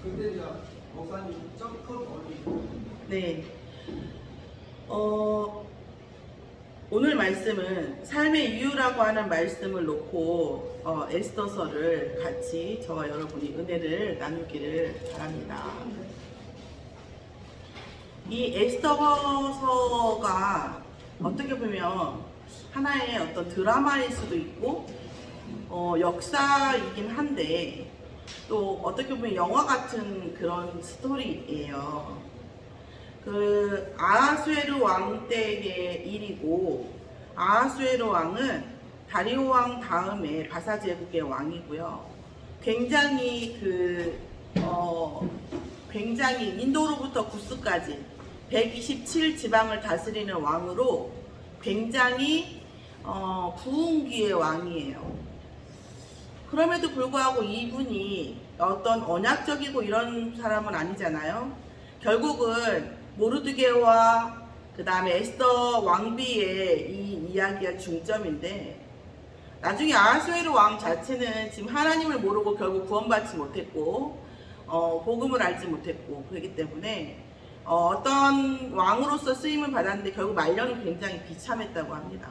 근데 이제 목사님 점프 올리고. 네. 오늘 말씀은 삶의 이유라고 하는 말씀을 놓고 에스더서를 같이 저와 여러분이 은혜를 나누기를 바랍니다. 이 에스더서가 어떻게 보면 하나의 어떤 드라마일 수도 있고 역사이긴 한데 또 어떻게 보면 영화 같은 그런 스토리예요. 그 아하수에르 왕 때의 일이고, 아하수에르 왕은 다리오 왕 다음에 바사 제국의 왕이고요. 굉장히 굉장히 인도로부터 구스까지 127 지방을 다스리는 왕으로 굉장히 부흥기의 왕이에요. 그럼에도 불구하고 이분이 어떤 언약적이고 이런 사람은 아니잖아요. 결국은 모르드게와 그 다음에 에스더 왕비의 이 이야기가 중점인데, 나중에 아하수에르 왕 자체는 지금 하나님을 모르고 결국 구원받지 못했고 복음을 알지 못했고, 그렇기 때문에 어떤 왕으로서 쓰임을 받았는데 결국 말년은 굉장히 비참했다고 합니다.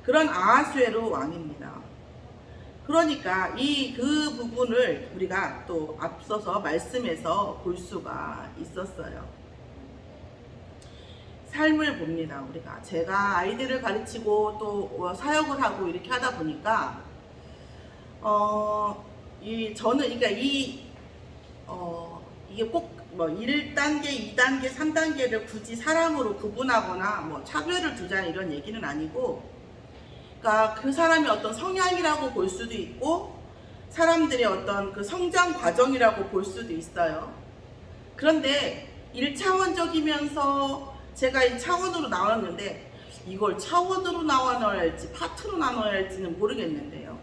그런 아하수에르 왕입니다. 그러니까 그 부분을 우리가 또 앞서서 말씀에서 볼 수가 있었어요. 삶을 봅니다. 우리가 제가 아이들을 가르치고 또 사역을 하고 이렇게 하다 보니까 저는 그러니까 이게 꼭 뭐 1단계, 2단계, 3단계를 굳이 사람으로 구분하거나 뭐 차별을 두자는 이런 얘기는 아니고, 그러니까 그 사람의 어떤 성향이라고 볼 수도 있고 사람들의 어떤 그 성장 과정이라고 볼 수도 있어요. 그런데 1차원적이면서 제가 이 차원으로 나눴는데 이걸 차원으로 나눠야 할지 파트로 나눠야 할지는 모르겠는데요.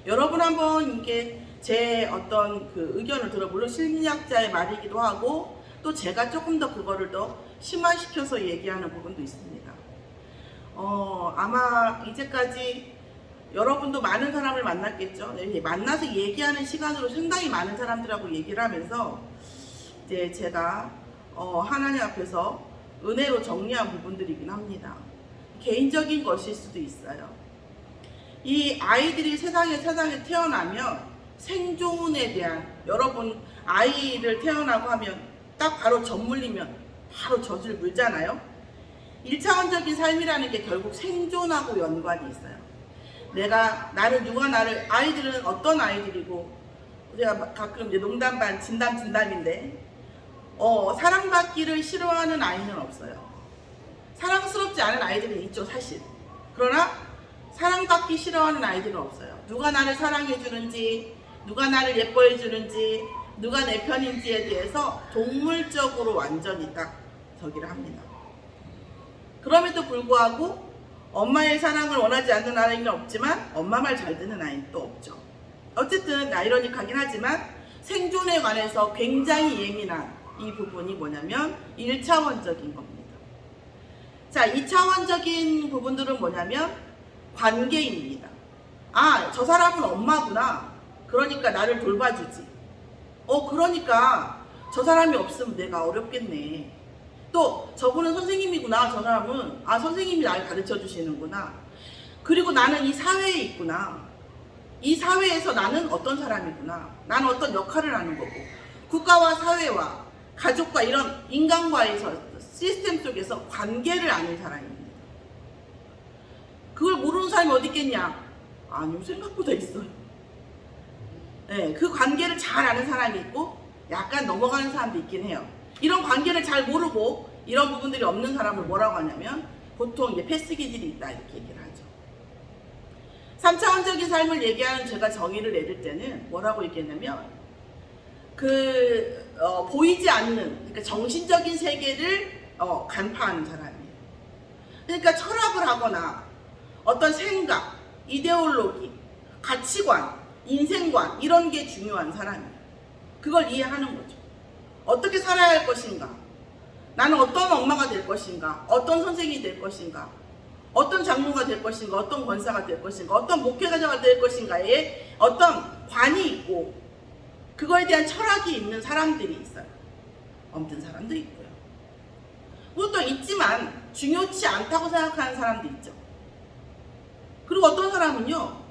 여러분 한번 이게 제 어떤 그 의견을 들어, 물론 심리학자의 말이기도 하고 또 제가 조금 더 그거를 더 심화시켜서 얘기하는 부분도 있습니다. 아마 이제까지 여러분도 많은 사람을 만났겠죠. 만나서 얘기하는 시간으로 상당히 많은 사람들하고 얘기를 하면서 이제 제가 하나님 앞에서 은혜로 정리한 부분들이긴 합니다. 개인적인 것일 수도 있어요. 이 아이들이 세상에 태어나면 생존에 대한, 여러분 아이를 태어나고 하면 딱 바로 젖 물리면 바로 젖을 물잖아요. 1차원적인 삶이라는 게 결국 생존하고 연관이 있어요. 누가 나를, 아이들은 어떤 아이들이고, 제가 가끔 이제 농담 반 진담인데, 사랑받기를 싫어하는 아이는 없어요. 사랑스럽지 않은 아이들은 있죠, 사실. 그러나 사랑받기 싫어하는 아이들은 없어요. 누가 나를 사랑해주는지, 누가 나를 예뻐해주는지, 누가 내 편인지에 대해서 동물적으로 완전히 딱 저기를 합니다. 그럼에도 불구하고 엄마의 사랑을 원하지 않는 아이는 없지만 엄마 말 잘 듣는 아이는 또 없죠. 어쨌든 아이러니하긴 하지만 생존에 관해서 굉장히 예민한 이 부분이 뭐냐면 1차원적인 겁니다. 자, 2차원적인 부분들은 뭐냐면 관계입니다. 저 사람은 엄마구나. 그러니까 나를 돌봐주지. 그러니까 저 사람이 없으면 내가 어렵겠네. 또 저분은 선생님이구나. 저 사람은 선생님이 나를 가르쳐 주시는구나. 그리고 나는 이 사회에 있구나. 이 사회에서 나는 어떤 사람이구나. 나는 어떤 역할을 하는 거고, 국가와 사회와 가족과 이런 인간과의 시스템 속에서 관계를 아는 사람입니다. 그걸 모르는 사람이 어디 있겠냐? 아니요, 생각보다 있어요. 네, 그 관계를 잘 아는 사람이 있고 약간 넘어가는 사람도 있긴 해요. 이런 관계를 잘 모르고 이런 부분들이 없는 사람을 뭐라고 하냐면 보통 이제 패스 기질이 있다 이렇게 얘기를 하죠. 3차원적인 삶을 얘기하는 제가 정의를 내릴 때는 뭐라고 얘기했냐면 보이지 않는, 그러니까 정신적인 세계를 간파하는 사람이에요. 그러니까 철학을 하거나 어떤 생각, 이데올로기, 가치관, 인생관 이런 게 중요한 사람이에요. 그걸 이해하는 거죠. 어떻게 살아야 할 것인가, 나는 어떤 엄마가 될 것인가, 어떤 선생님이 될 것인가, 어떤 장로가 될 것인가, 어떤 권사가 될 것인가, 어떤 목회자가 될 것인가에 어떤 관이 있고 그거에 대한 철학이 있는 사람들이 있어요. 없는 사람도 있고요. 그것도 있지만 중요치 않다고 생각하는 사람도 있죠. 그리고 어떤 사람은요,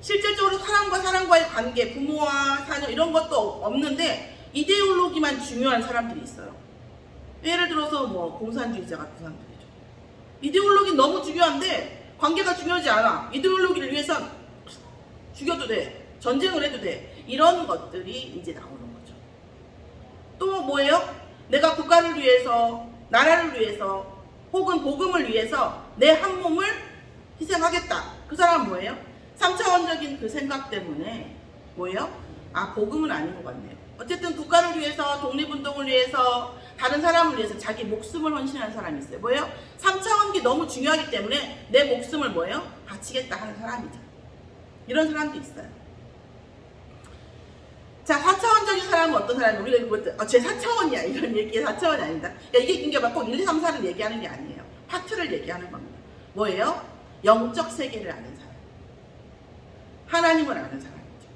실질적으로 사람과 사람과의 관계, 부모와 자녀 이런 것도 없는데 이데올로기만 중요한 사람들이 있어요. 예를 들어서 뭐 공산주의자 같은 사람들이죠. 이데올로기 너무 중요한데 관계가 중요하지 않아. 이데올로기를 위해선 죽여도 돼. 전쟁을 해도 돼. 이런 것들이 이제 나오는 거죠. 또 뭐예요? 내가 국가를 위해서, 나라를 위해서, 혹은 복음을 위해서 내 한 몸을 희생하겠다. 그 사람은 뭐예요? 3차원적인 그 생각 때문에 뭐예요? 아, 복음은 아닌 것 같네요. 어쨌든 국가를 위해서, 독립운동을 위해서, 다른 사람을 위해서 자기 목숨을 헌신하는 사람이 있어요. 뭐예요? 3차원기 너무 중요하기 때문에 내 목숨을 뭐예요? 바치겠다 하는 사람이죠. 이런 사람도 있어요. 자, 4차원적인 사람은 어떤 사람이에요? 우리가 제 4차원이야 이런 얘기의 4차원이 아니다. 그러니까 이게 꼭 1, 2, 3, 4를 얘기하는 게 아니에요. 파트를 얘기하는 겁니다. 뭐예요? 영적 세계를 아는 사람. 하나님을 아는 사람이죠.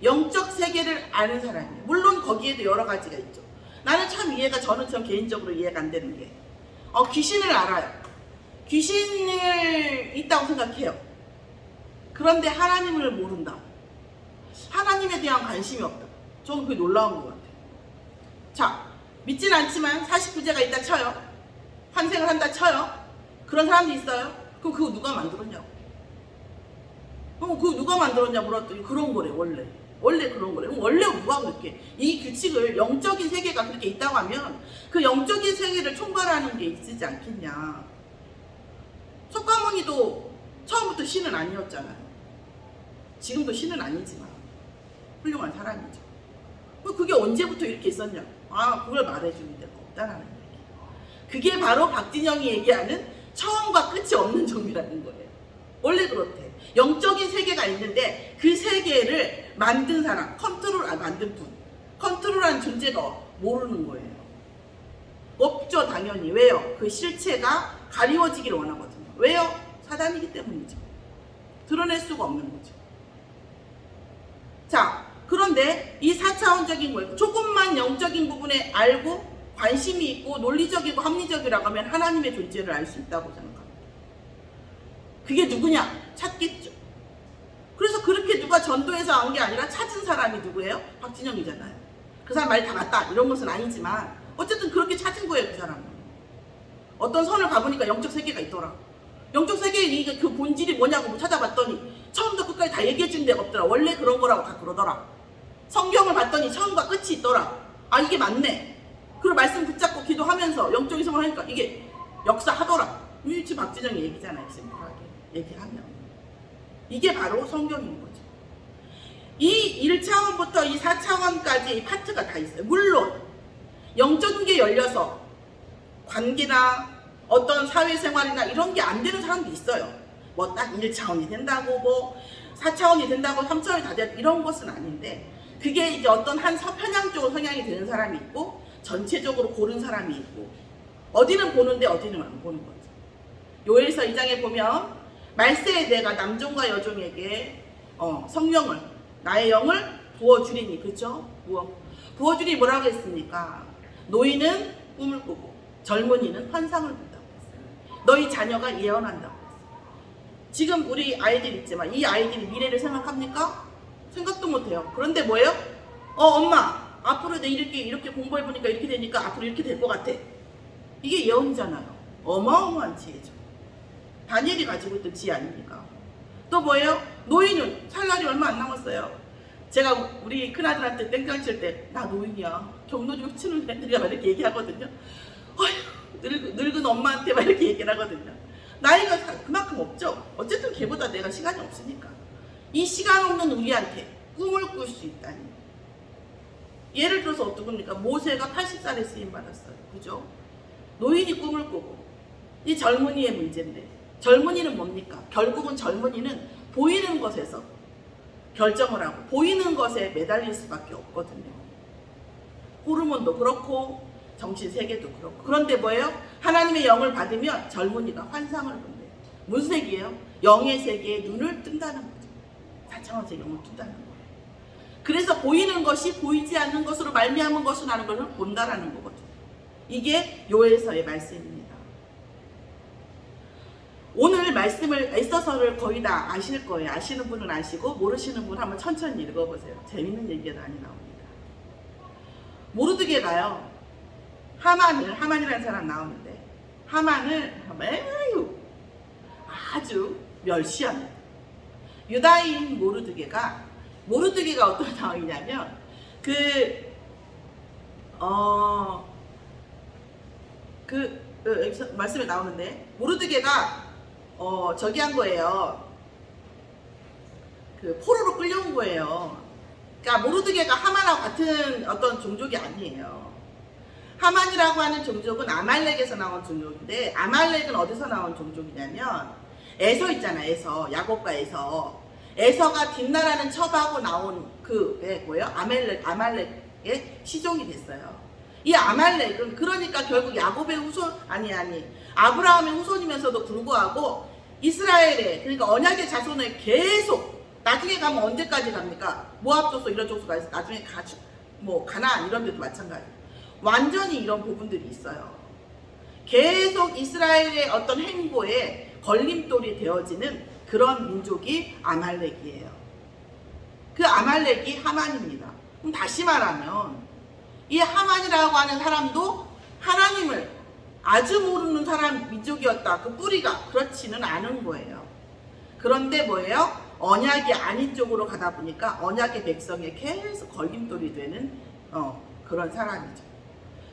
영적 세계를 아는 사람이에요. 물론 거기에도 여러 가지가 있죠. 나는 저는 개인적으로 이해가 안 되는 게 귀신을 알아요. 귀신을 있다고 생각해요. 그런데 하나님을 모른다. 하나님에 대한 관심이 없다. 저는 그게 놀라운 것 같아요. 자, 믿진 않지만 49제가 있다 쳐요. 환생을 한다 쳐요. 그런 사람도 있어요. 그럼 그거 누가 만들었냐고. 그거 누가 만들었냐 물었더니 그런 거래. 원래 그런 거래. 원래 누가 그렇게 이 규칙을 영적인 세계가 그렇게 있다고 하면 그 영적인 세계를 총괄하는 게 있지 않겠냐. 석가모니도 처음부터 신은 아니었잖아요. 지금도 신은 아니지만 훌륭한 사람이죠. 그게 언제부터 이렇게 있었냐? 아, 그걸 말해주는 데가 없다라는 얘기. 그게 바로 박진영이 얘기하는 처음과 끝이 없는 종이라는 거예요. 원래 그렇대. 영적인 세계가 있는데 그 세계를 만든 사람, 만든 분, 컨트롤하는 존재가 모르는 거예요. 없죠, 당연히. 왜요? 그 실체가 가리워지기를 원하거든요. 왜요? 사단이기 때문이죠. 드러낼 수가 없는 거죠. 자, 그런데 이 4차원적인 거예요. 조금만 영적인 부분에 알고 관심이 있고 논리적이고 합리적이라고 하면 하나님의 존재를 알 수 있다고 생각합니다. 그게 누구냐? 찾겠죠. 그래서 그렇게 누가 전도해서 온 게 아니라 찾은 사람이 누구예요? 박진영이잖아요. 그 사람 말이 다 맞다 이런 것은 아니지만 어쨌든 그렇게 찾은 거예요. 그 사람은. 어떤 선을 가보니까 영적 세계가 있더라. 영적 세계의 그 본질이 뭐냐고 찾아봤더니 처음부터 끝까지 다 얘기해 주는 데가 없더라. 원래 그런 거라고 다 그러더라. 성경을 봤더니 처음과 끝이 있더라. 아, 이게 맞네. 그리고 말씀 붙잡고 기도하면서 영적인 생활을 하니까 이게 역사하더라. 지금 박진영이 얘기잖아요. 심플하게 얘기하면. 이게 바로 성경인 거죠. 이 1차원부터 이 4차원까지 이 파트가 다 있어요. 물론 영적인 게 열려서 관계나 어떤 사회생활이나 이런 게 안 되는 사람도 있어요. 뭐 딱 1차원이 된다고 뭐 4차원이 된다고 3차원이 다 된다고 이런 것은 아닌데 그게 이제 어떤 한 편향 쪽으로 성향이 되는 사람이 있고 전체적으로 고른 사람이 있고 어디는 보는데 어디는 안 보는 거죠. 요엘서 2장에 보면 말세에 내가 남종과 여종에게 성령을 나의 영을 부어주리니 그렇죠? 부어주리니 뭐라고 했습니까? 노인은 꿈을 꾸고 젊은이는 환상을 본다고 했어요. 너희 자녀가 예언한다고 했어요. 지금 우리 아이들 있지만 이 아이들이 미래를 생각합니까? 생각도 못해요. 그런데 뭐예요? 엄마 앞으로 내 이렇게 공부해보니까 이렇게 되니까 앞으로 이렇게 될 것 같아. 이게 예언이잖아요. 어마어마한 지혜죠. 다니엘이 가지고 있던 지혜 아닙니까? 또 뭐예요? 노인은 살 날이 얼마 안 남았어요. 제가 우리 큰아들한테 땡깡 칠 때 나 노인이야. 경로중 치는 애들이 막 이렇게 얘기하거든요. 어휴, 늙은 엄마한테 막 이렇게 얘기를 하거든요. 나이가 그만큼 없죠. 어쨌든 걔보다 내가 시간이 없으니까. 이 시간 없는 우리한테 꿈을 꿀 수 있다니. 예를 들어서 어떡합니까? 모세가 80살에 쓰임받았어요. 그죠? 노인이 꿈을 꾸고 이 젊은이의 문제인데 젊은이는 뭡니까? 결국은 젊은이는 보이는 것에서 결정을 하고 보이는 것에 매달릴 수밖에 없거든요. 호르몬도 그렇고 정신세계도 그렇고. 그런데 뭐예요? 하나님의 영을 받으면 젊은이가 환상을 본대요. 무슨 세계예요? 영의 세계에 눈을 뜬다는 거죠. 4차원 세계 영을 뜬다는 거예요. 그래서 보이는 것이 보이지 않는 것으로 말미암은 것을 하는 것을 본다라는 거거든요. 이게 요엘서의 말씀입니다. 오늘 말씀을 에스더서를 거의 다 아실 거예요. 아시는 분은 아시고 모르시는 분은 한번 천천히 읽어보세요. 재밌는 얘기가 많이 나옵니다. 모르드게가요, 하만이라는 사람 나오는데 하만을 매우 아주 멸시합니다. 유다인 모르드게가 어떤 상황이냐면 여기서 말씀에 나오는데 모르드게가 저기 한 거예요. 그 포로로 끌려온 거예요. 그러니까 모르드게가 하만하고 같은 어떤 종족이 아니에요. 하만이라고 하는 종족은 아말렉에서 나온 종족인데, 아말렉은 어디서 나온 종족이냐면 에서 있잖아. 에서, 야곱과 에서가 뒷나라는 첩하고 나온 뭐예요? 아말렉의 시종이 됐어요. 이 아말렉은 그러니까 결국 야곱의 후손 아브라함의 후손이면서도 불구하고 이스라엘의, 그러니까 언약의 자손을 계속 나중에 가면 언제까지 갑니까? 모압 족속 이런 족속가 있어. 나중에 가나안 이런 데도 마찬가지. 완전히 이런 부분들이 있어요. 계속 이스라엘의 어떤 행보에 걸림돌이 되어지는 그런 민족이 아말렉이에요. 그 아말렉이 하만입니다. 그럼 다시 말하면 이 하만이라고 하는 사람도 하나님을 아주 모르는 사람 민족이었다. 그 뿌리가 그렇지는 않은 거예요. 그런데 뭐예요? 언약이 아닌 쪽으로 가다 보니까 언약의 백성에 계속 걸림돌이 되는 그런 사람이죠.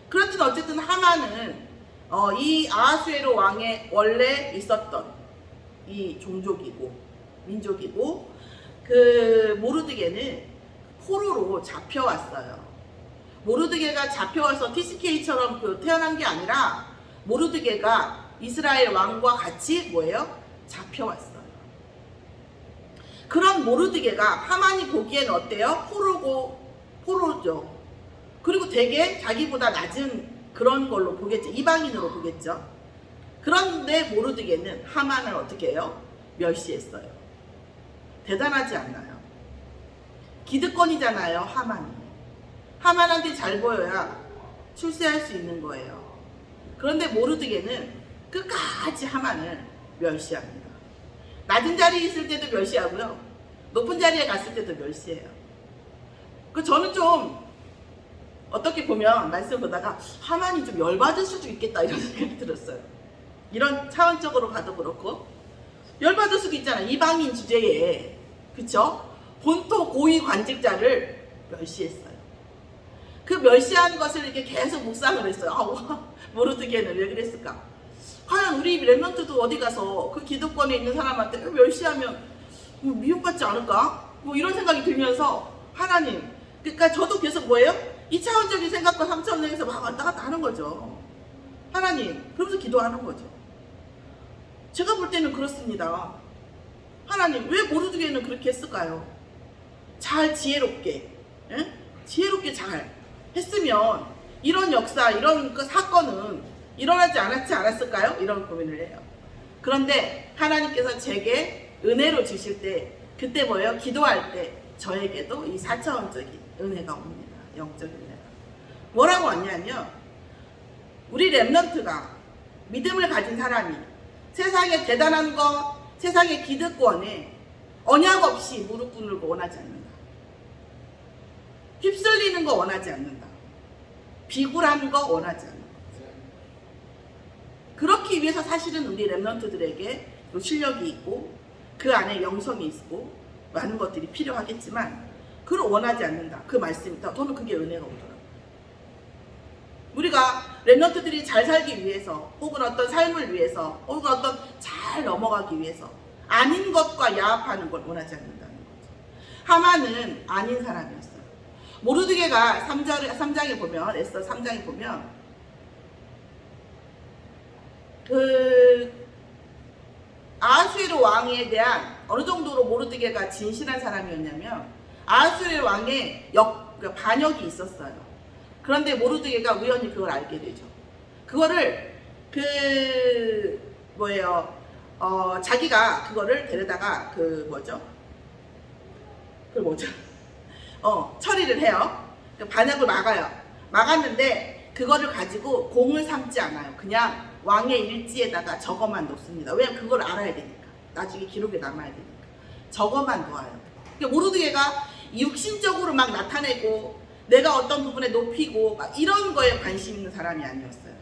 그렇든 어쨌든 하만은 이 아하수에로 왕의 원래 있었던 이 종족이고 민족이고, 그 모르드게는 포로로 잡혀왔어요. 모르드게가 잡혀와서 TCK처럼 태어난 게 아니라 모르드게가 이스라엘 왕과 같이 뭐예요? 잡혀왔어요. 그런 모르드게가 하만이 보기에는 어때요? 포로죠. 그리고 되게 자기보다 낮은 그런 걸로 보겠죠. 이방인으로 보겠죠. 그런데 모르드게는 하만을 어떻게 해요? 멸시했어요. 대단하지 않나요? 기득권이잖아요, 하만이. 하만한테 잘 보여야 출세할 수 있는 거예요. 그런데 모르드게는 끝까지 하만을 멸시합니다. 낮은 자리에 있을 때도 멸시하고요, 높은 자리에 갔을 때도 멸시해요. 저는 좀 어떻게 보면 말씀 보다가 하만이 좀 열받을 수도 있겠다 이런 생각이 들었어요. 이런 차원적으로 봐도 그렇고 열받을 수도 있잖아요. 이방인 주제에, 그쵸? 본토 고위 관직자를 멸시했어요. 그 멸시한 것을 이렇게 계속 묵상을 했어요. 모르드게는 왜 그랬을까? 과연 우리 랩런트도 어디 가서 그 기득권에 있는 사람한테 멸시하면 미움받지 않을까? 이런 생각이 들면서 하나님, 그러니까 저도 계속 뭐예요? 2차원적인 생각과 3차원적인 생각에서 막 왔다 갔다 하는 거죠. 하나님, 그러면서 기도하는 거죠. 제가 볼 때는 그렇습니다. 하나님, 왜 모르드게는 그렇게 했을까요? 잘 지혜롭게, 지혜롭게 잘 했으면 이런 역사, 이런 사건은 일어나지 않았을까요? 이런 고민을 해요. 그런데 하나님께서 제게 은혜로 주실 때, 그때 뭐예요? 기도할 때 저에게도 이 4차원적인 은혜가 옵니다. 영적인 은혜가. 뭐라고 왔냐면, 우리 랩런트가, 믿음을 가진 사람이 세상의 대단한 것, 세상의 기득권에 언약 없이 무릎 꿇는 거 원하지 않는다. 휩쓸리는 거 원하지 않는다. 비굴한 거 원하지 않는다. 그렇기 위해서 사실은 우리 랩런트들에게 실력이 있고 그 안에 영성이 있고 많은 것들이 필요하겠지만 그걸 원하지 않는다. 그 말씀이 저는 그게 은혜가 오더라고요. 우리가 랩런트들이 잘 살기 위해서, 혹은 어떤 삶을 위해서, 혹은 어떤 잘 넘어가기 위해서 아닌 것과 야합하는 걸 원하지 않는다는 거죠. 하만은 아닌 사람이었어요. 모르드게가 3장에 보면, 에스더 3장에 보면 아하수에로 왕에 대한 어느 정도로 모르드게가 진실한 사람이었냐면, 아하수에로 왕의 반역이 있었어요. 그런데 모르드게가 우연히 그걸 알게 되죠. 그거를 자기가 그거를 데려다가 처리를 해요. 반역을 막아요. 막았는데 그거를 가지고 공을 삼지 않아요. 그냥 왕의 일지에다가 저거만 놓습니다. 왜냐면 그걸 알아야 되니까. 나중에 기록에 남아야 되니까. 저거만 놓아요. 그러니까 모르드게가 육신적으로 막 나타내고 내가 어떤 부분에 높이고 막 이런 거에 관심 있는 사람이 아니었어요.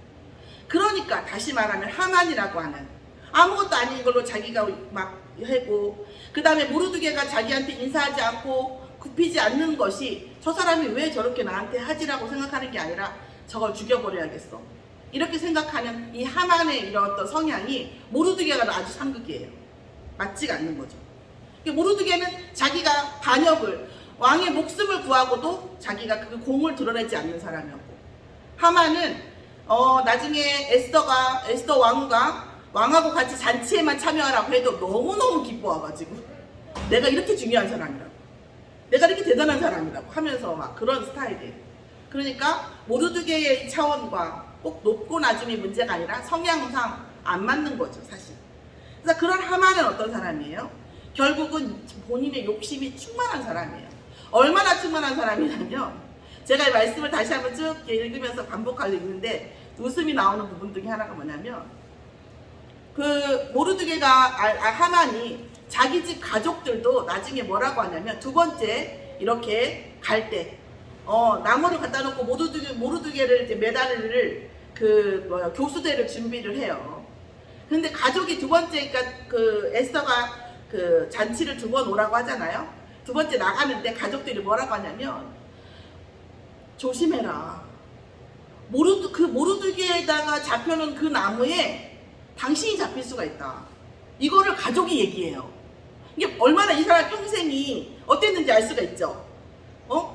그러니까 다시 말하면 하만이라고 하는 아무것도 아닌 걸로 자기가 막 하고, 그 다음에 모르드게가 자기한테 인사하지 않고 굽히지 않는 것이 저 사람이 왜 저렇게 나한테 하지라고 생각하는 게 아니라 저걸 죽여버려야겠어, 이렇게 생각하는 이 하만의 이런 어떤 성향이 모르드게가 아주 상극이에요. 맞지가 않는 거죠. 모르드게는 자기가 반역을, 왕의 목숨을 구하고도 자기가 그 공을 드러내지 않는 사람이었고, 하만은 나중에 에스더 왕후가 왕하고 같이 잔치에만 참여하라고 해도 너무너무 기뻐와가지고 내가 이렇게 중요한 사람이라고, 내가 이렇게 대단한 사람이라고 하면서 막 그런 스타일이에요. 그러니까 모르드게의 차원과 꼭 높고 낮음이 문제가 아니라 성향상 안 맞는 거죠, 사실. 그래서 그런 하만은 어떤 사람이에요? 결국은 본인의 욕심이 충만한 사람이에요. 얼마나 충만한 사람이냐면, 제가 이 말씀을 다시 한번 쭉 읽으면서 반복하고 읽는데 웃음이 나오는 부분 중에 하나가 뭐냐면, 그 모르드게가 하만이 자기 집 가족들도 나중에 뭐라고 하냐면, 두 번째 이렇게 갈 때 나무를 갖다 놓고 모르드게를 이제 매달릴 교수대를 준비를 해요. 근데 가족이 두 번째, 그러니까 그 에스더가 그 잔치를 두 번 오라고 하잖아요. 두 번째 나가는데 가족들이 뭐라고 하냐면, 조심해라, 모르드게에다가 잡혀놓은 그 나무에 당신이 잡힐 수가 있다. 이거를 가족이 얘기해요. 이게 얼마나 이 사람 평생이 어땠는지 알 수가 있죠.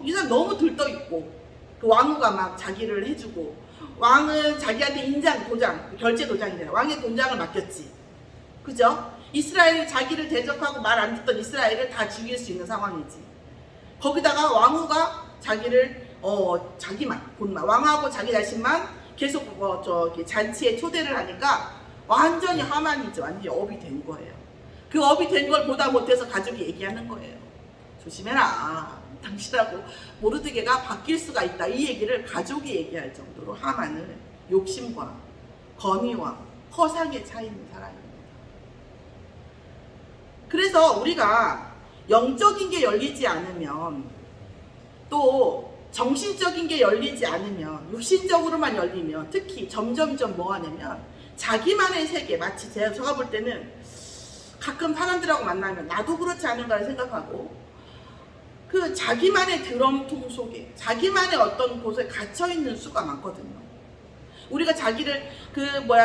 이 사람 너무 들떠있고, 그 왕후가 막 자기를 해주고, 왕은 자기한테 인장 도장, 결제 도장이잖아요. 왕의 도장을 맡겼지. 그죠? 이스라엘, 자기를 대적하고 말 안 듣던 이스라엘을 다 죽일 수 있는 상황이지. 거기다가 왕후가 자기를 본만, 왕하고 자기 자신만 계속 잔치에 초대를 하니까 완전히 하만이죠. 완전히 업이 된 거예요. 그 업이 된 걸 보다 못해서 가족이 얘기하는 거예요. 조심해라, 당신하고 모르드게가 바뀔 수가 있다. 이 얘기를 가족이 얘기할 정도로 하만은 욕심과 권위와 허상에 차 있는 사람입니다. 그래서 우리가 영적인 게 열리지 않으면, 또 정신적인 게 열리지 않으면, 육신적으로만 열리면 특히 점점점 뭐 하냐면 자기만의 세계, 마치 제가 볼 때는 가끔 사람들하고 만나면 나도 그렇지 않은가를 생각하고, 그 자기만의 드럼통 속에, 자기만의 어떤 곳에 갇혀있는 수가 많거든요. 우리가 자기를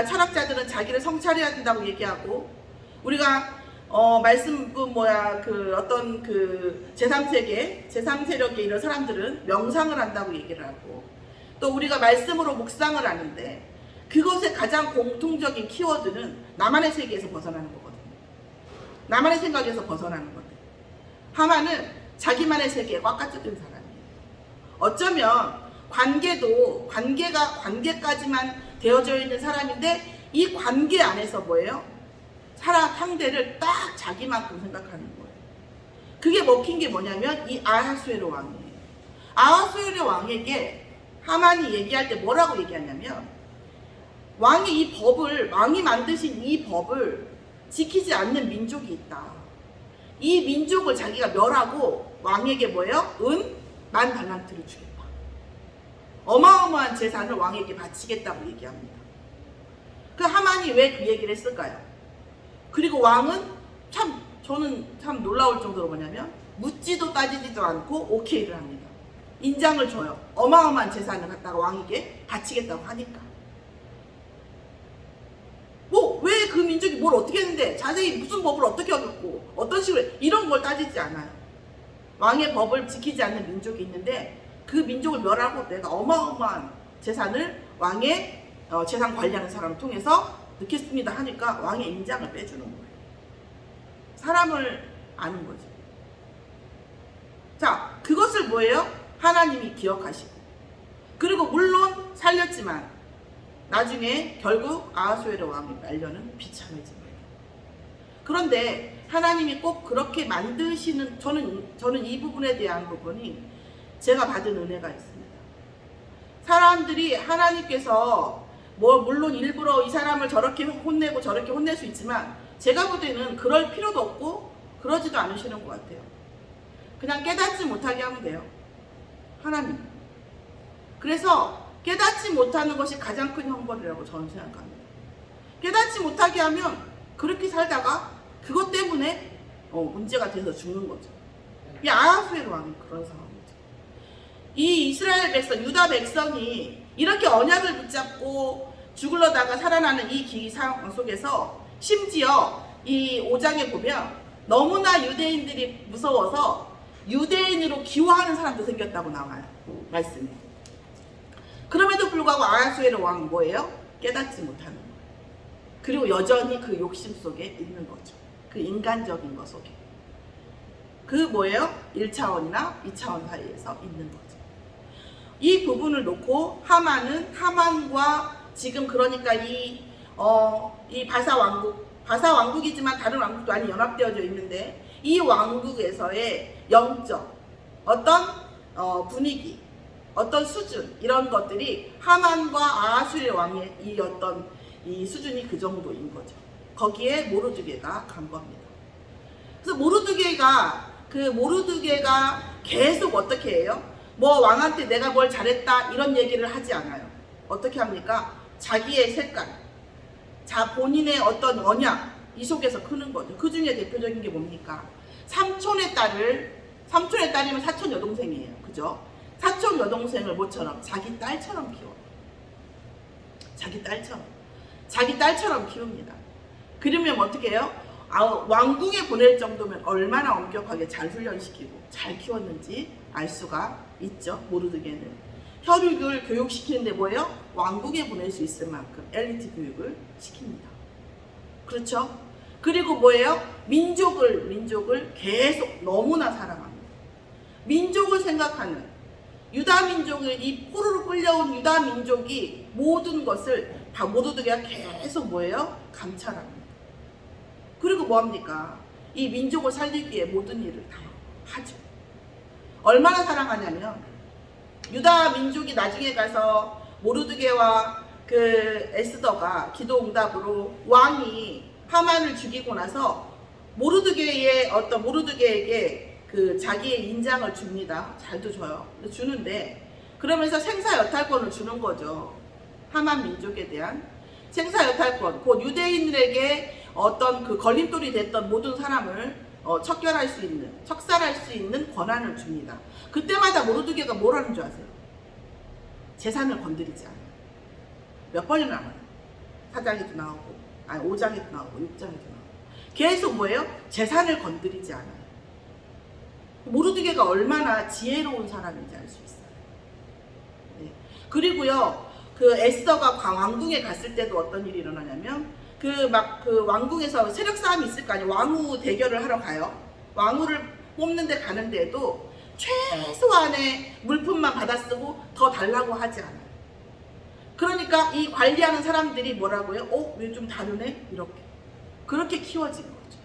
철학자들은 자기를 성찰해야 된다고 얘기하고, 우리가 어떤 제3세력의 이런 사람들은 명상을 한다고 얘기를 하고, 또 우리가 말씀으로 묵상을 하는데, 그것의 가장 공통적인 키워드는 나만의 세계에서 벗어나는 거거든요. 나만의 생각에서 벗어나는 건데, 하만은 자기만의 세계에 꽉 갇혀든 사람이에요. 어쩌면 관계까지만 되어져 있는 사람인데, 이 관계 안에서 뭐예요? 상대를 딱 자기만큼 생각하는 거예요. 그게 먹힌 게 뭐냐면 이 아하수에로 왕이에요. 아하수에로 왕에게 하만이 얘기할 때 뭐라고 얘기하냐면, 왕이 만드신 이 법을 지키지 않는 민족이 있다. 이 민족을 자기가 멸하고 왕에게 뭐예요? 10,000달란트를 주겠다. 어마어마한 재산을 왕에게 바치겠다고 얘기합니다. 그 하만이 왜 그 얘기를 했을까요? 그리고 왕은 저는 참 놀라울 정도로 뭐냐면, 묻지도 따지지도 않고 오케이를 합니다. 인장을 줘요. 어마어마한 재산을 갖다가 왕에게 바치겠다고 하니까. 왜 그 민족이 뭘 어떻게 했는데, 자세히 무슨 법을 어떻게 어겼고 어떤 식으로 이런 걸 따지지 않아요. 왕의 법을 지키지 않는 민족이 있는데, 그 민족을 멸하고 내가 어마어마한 재산을 왕의 재산 관리하는 사람을 통해서 넣겠습니다 하니까 왕의 인장을 빼주는 거예요. 사람을 아는 거죠. 자, 그것을 뭐예요? 하나님이 기억하시고, 그리고 물론 살렸지만 나중에 결국 아하수에로 왕이 말려는 비참해집니다. 그런데 하나님이 꼭 그렇게 만드시는, 저는 이 부분에 대한 부분이 제가 받은 은혜가 있습니다. 사람들이 하나님께서 물론 일부러 이 사람을 저렇게 혼내고 저렇게 혼낼 수 있지만 제가 볼 때는 그럴 필요도 없고 그러지도 않으시는 것 같아요. 그냥 깨닫지 못하게 하면 돼요. 하나님. 그래서 깨닫지 못하는 것이 가장 큰 형벌이라고 저는 생각합니다. 깨닫지 못하게 하면 그렇게 살다가 그것 때문에 문제가 돼서 죽는 거죠. 이 아하수에로 왕이 그런 상황이죠. 이 이스라엘 백성, 유다 백성이 이렇게 언약을 붙잡고 죽으려다가 살아나는 이 상황 속에서 심지어 이 5장에 보면 너무나 유대인들이 무서워서 유대인으로 기워하는 사람도 생겼다고 나와요. 말씀에. 그럼에도 불구하고 아하수에로 왕은 뭐예요? 깨닫지 못하는 거예요. 그리고 여전히 그 욕심 속에 있는 거죠. 그 인간적인 것 속에. 그 뭐예요? 1차원이나 2차원 사이에서 있는 거죠. 이 부분을 놓고 하만과 지금 그러니까 이 바사 왕국이지만 다른 왕국도 많이 연합되어져 있는데 이 왕국에서의 영적 어떤 분위기, 어떤 수준 이런 것들이 하만과 아하수의 왕의 이 수준이 그 정도인 거죠. 거기에 모르드게가 간 겁니다. 그래서 모르드게가 계속 어떻게 해요? 뭐 왕한테 내가 뭘 잘했다 이런 얘기를 하지 않아요. 어떻게 합니까? 자기의 색깔, 본인의 어떤 언약 이 속에서 크는 거죠. 그 중에 대표적인 게 뭡니까? 삼촌의 딸이면 사촌 여동생이에요. 그죠? 사촌 여동생을 뭐처럼? 자기 딸처럼 키워요. 자기 딸처럼 키웁니다. 그러면 어떻게 해요? 왕궁에 보낼 정도면 얼마나 엄격하게 잘 훈련시키고 잘 키웠는지 알 수가 있죠. 모르드게는 혈육을 교육시키는데 뭐예요? 왕궁에 보낼 수 있을 만큼 엘리트 교육을 시킵니다. 그렇죠? 그리고 뭐예요? 민족을 계속 너무나 사랑합니다. 민족을 생각하는 유다 민족을 이 포로로 끌려온 유다 민족이 모든 것을 다 모르드게가 계속 뭐예요? 감찰합니다. 그리고 뭐합니까? 이 민족을 살리기 위해 모든 일을 다 하죠. 얼마나 사랑하냐면 유다 민족이 나중에 가서 모르드게와 그 에스더가 기도 응답으로 왕이 하만을 죽이고 나서 모르드게에게 그 자기의 인장을 줍니다. 잘도 줘요. 주는데 그러면서 생사여탈권을 주는 거죠. 하만 민족에 대한 생사여탈권, 곧 유대인들에게 어떤 그 걸림돌이 됐던 모든 사람을 척살할 수 있는 권한을 줍니다. 그때마다 모르드게가 뭘 하는 줄 아세요? 재산을 건드리지 않아요. 몇 번이나 나와요. 4장에도 나오고, 5장에도 나오고, 6장에도 나오고. 계속 뭐예요? 재산을 건드리지 않아요. 모르드게가 얼마나 지혜로운 사람인지 알 수 있어요. 네. 그리고요, 그 에스더가 왕궁에 갔을 때도 어떤 일이 일어나냐면, 그 왕궁에서 세력 싸움이 있을 거 아니에요. 왕후 대결을 하러 가요. 왕후를 뽑는데 가는데도 최소한의 물품만 받아 쓰고 더 달라고 하지 않아요. 그러니까 이 관리하는 사람들이 뭐라고요? 왜 좀 다르네? 이렇게. 그렇게 키워진 거죠.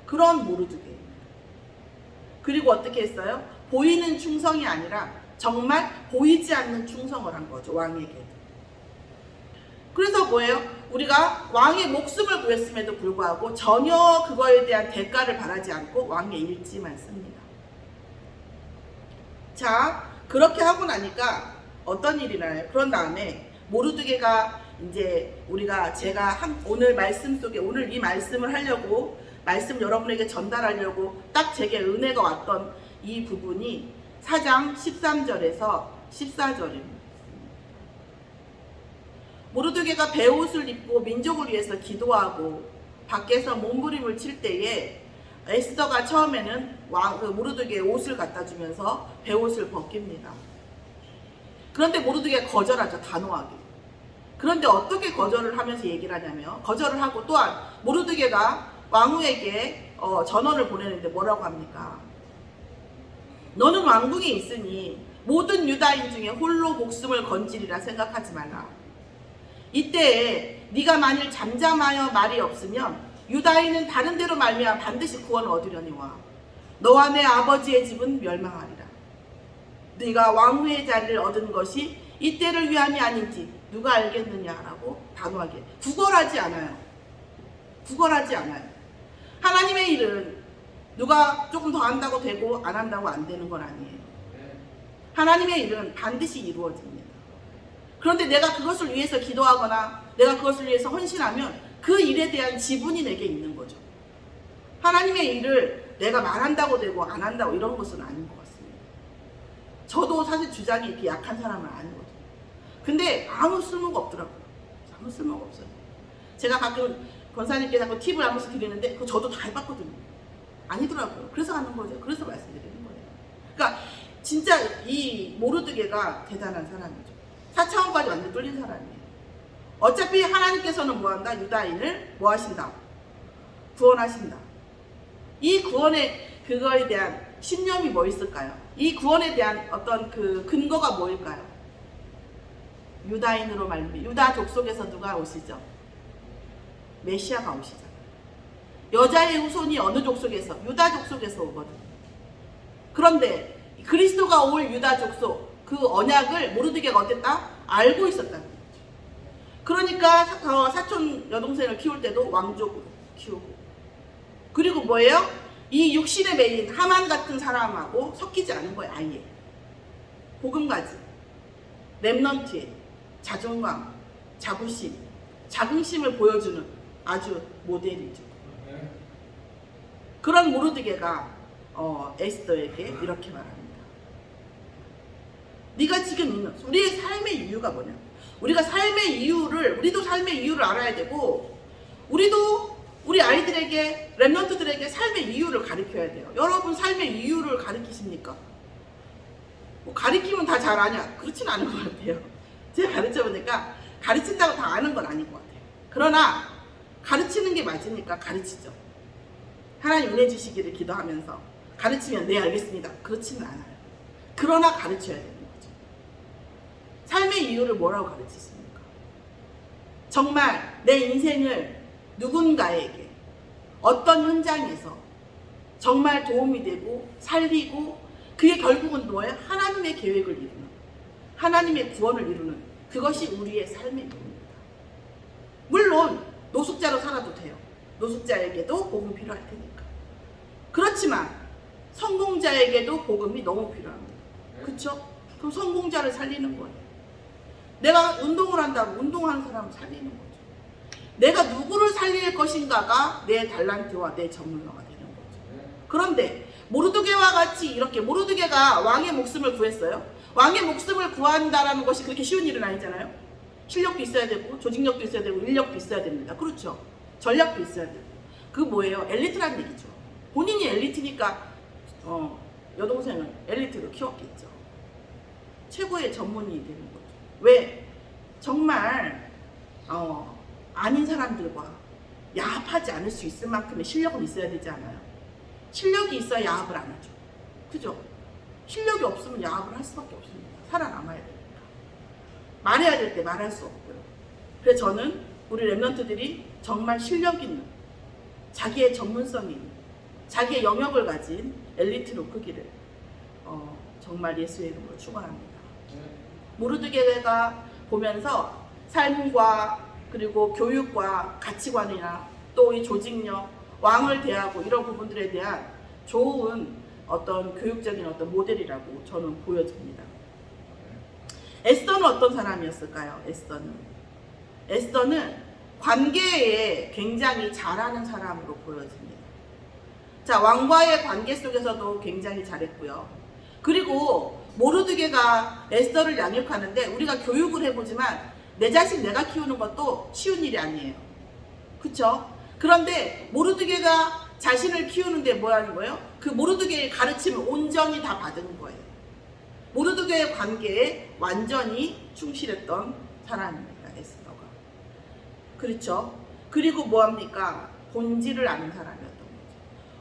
그런 모르드게입니다. 그리고 어떻게 했어요? 보이는 충성이 아니라 정말 보이지 않는 충성을 한 거죠. 왕에게도. 그래서 뭐예요? 우리가 왕의 목숨을 구했음에도 불구하고 전혀 그거에 대한 대가를 바라지 않고 왕의 일지만 씁니다. 자, 그렇게 하고 나니까 어떤 일이 나요? 그런 다음에 모르드게가 이제 제가 오늘 말씀 속에 오늘 이 말씀을 하려고 말씀 여러분에게 전달하려고 딱 제게 은혜가 왔던 이 부분이 4장 13절에서 14절입니다. 모르드게가 베옷을 입고 민족을 위해서 기도하고 밖에서 몸부림을 칠 때에 에스더가 처음에는 모르드게의 옷을 갖다 주면서 베옷을 벗깁니다. 그런데 모르드게가 거절하죠. 단호하게. 그런데 어떻게 거절을 하면서 얘기를 하냐면 거절을 하고 또한 모르드게가 왕후에게 전원을 보내는데 뭐라고 합니까? 너는 왕궁에 있으니 모든 유다인 중에 홀로 목숨을 건지리라 생각하지 말라. 이때에 네가 만일 잠잠하여 말이 없으면 유다인은 다른 데로 말미암아 반드시 구원을 얻으려니와 너와 내 아버지의 집은 멸망하리라. 네가 왕후의 자리를 얻은 것이 이때를 위함이 아닌지 누가 알겠느냐라고 단호하게 구걸하지 않아요. 구걸하지 않아요. 하나님의 일은 누가 조금 더 한다고 되고 안 한다고 안 되는 건 아니에요. 하나님의 일은 반드시 이루어집니다. 그런데 내가 그것을 위해서 기도하거나 내가 그것을 위해서 헌신하면 그 일에 대한 지분이 내게 있는 거죠. 하나님의 일을 내가 말한다고 되고 안 한다고 이런 것은 아닌 것 같습니다. 저도 사실 주장이 이렇게 약한 사람은 아니거든요. 근데 아무 쓸모가 없더라고요. 아무 쓸모가 없어요. 제가 가끔 권사님께 자꾸 팁을 한 번씩 드리는데 그거 저도 다 해봤거든요. 아니더라고요. 그래서 하는 거죠. 그래서 말씀드리는 거예요. 그러니까 진짜 이 모르드게가 대단한 사람이죠. 4차원까지 완전 뚫린 사람이에요. 어차피 하나님께서는 뭐 한다? 유다인을 뭐 하신다? 구원하신다. 이 구원의 그거에 대한 신념이 뭐 있을까요? 이 구원에 대한 어떤 그 근거가 뭐일까요? 유다인으로 말미암아 유다 족속에서 누가 오시죠? 메시아가 오시잖아요. 여자의 후손이 어느 족속에서? 유다 족속에서 오거든요. 그런데 그리스도가 올 유다 족속 그 언약을 모르드게가 어땠다? 알고 있었다는 거죠. 그러니까 사촌 여동생을 키울 때도 왕족으로 키우고, 그리고 뭐예요? 이 육신의 메인 하만 같은 사람하고 섞이지 않은 거예요. 아예 복음가지 렘넌트의 자존감, 자부심, 자긍심을 보여주는 아주 모델이죠. 그런 모르드게가 에스더에게 이렇게 말합니다. 네가 지금 있는 우리의 삶의 이유가 뭐냐? 우리가 삶의 이유를, 우리도 삶의 이유를 알아야 되고, 우리도 우리 아이들에게, 렘넌트들에게 삶의 이유를 가르쳐야 돼요. 여러분 삶의 이유를 가르치십니까? 뭐 가르치면 다 잘 아냐? 그렇진 않은 것 같아요. 제가 가르쳐보니까 가르친다고 다 아는 건 아닌 것 같아요. 그러나 가르치는 게 맞으니까 가르치죠. 하나님 은혜 주시기를 기도하면서 가르치면 네 알겠습니다. 그렇지는 않아요. 그러나 가르쳐야 되는 거죠. 삶의 이유를 뭐라고 가르치십니까? 정말 내 인생을 누군가에게 어떤 현장에서 정말 도움이 되고 살리고, 그게 결국은 뭐예요? 하나님의 계획을 이루는, 하나님의 구원을 이루는, 그것이 우리의 삶의 이유입니다. 물론 노숙자로 살아도 돼요. 노숙자에게도 복음이 필요할 테니까. 그렇지만 성공자에게도 복음이 너무 필요합니다. 그렇죠? 그럼 성공자를 살리는 거예요. 내가 운동을 한다고 운동하는 사람을 살리는 거죠. 내가 누구를 살릴 것인가가 내 달란트와 내 전문가가 되는 거죠. 그런데 모르드게와 같이 이렇게, 모르드게가 왕의 목숨을 구했어요. 왕의 목숨을 구한다라는 것이 그렇게 쉬운 일은 아니잖아요. 실력도 있어야 되고 조직력도 있어야 되고 인력도 있어야 됩니다. 그렇죠? 전략도 있어야 되고. 그 뭐예요? 엘리트란 얘기죠. 본인이 엘리트니까 여동생을 엘리트로 키웠겠죠. 최고의 전문인이 되는 거죠. 왜? 정말 아닌 사람들과 야합하지 않을 수 있을 만큼의 실력은 있어야 되지 않아요? 실력이 있어야 야합을 안 하죠. 그죠? 실력이 없으면 야합을 할 수밖에 없습니다. 살아남아야 되니까. 말해야 될 때 말할 수 없고요. 그래서 저는 우리 렘넌트들이 정말 실력 있는, 자기의 전문성이 있는, 자기의 영역을 가진 엘리트로 크기를 정말 예수의 이름으로 축원합니다. 모르드게가 보면서 삶과 그리고 교육과 가치관이나 또 이 조직력, 왕을 대하고 이런 부분들에 대한 좋은 어떤 교육적인 어떤 모델이라고 저는 보여집니다. 에스더는 어떤 사람이었을까요? 에스더는 관계에 굉장히 잘하는 사람으로 보여집니다. 자, 왕과의 관계 속에서도 굉장히 잘했고요. 그리고 모르드게가 에스더를 양육하는데 우리가 교육을 해보지만 내 자식 내가 키우는 것도 쉬운 일이 아니에요. 그쵸? 그런데 모르드게가 자신을 키우는데 뭐 하는 거예요? 그 모르드게의 가르침을 온전히 다 받은 거예요. 모르드게의 관계에 완전히 충실했던 사람입니다. 에스더가. 그렇죠? 그리고 뭐합니까? 본질을 아는 사람이었던 거죠.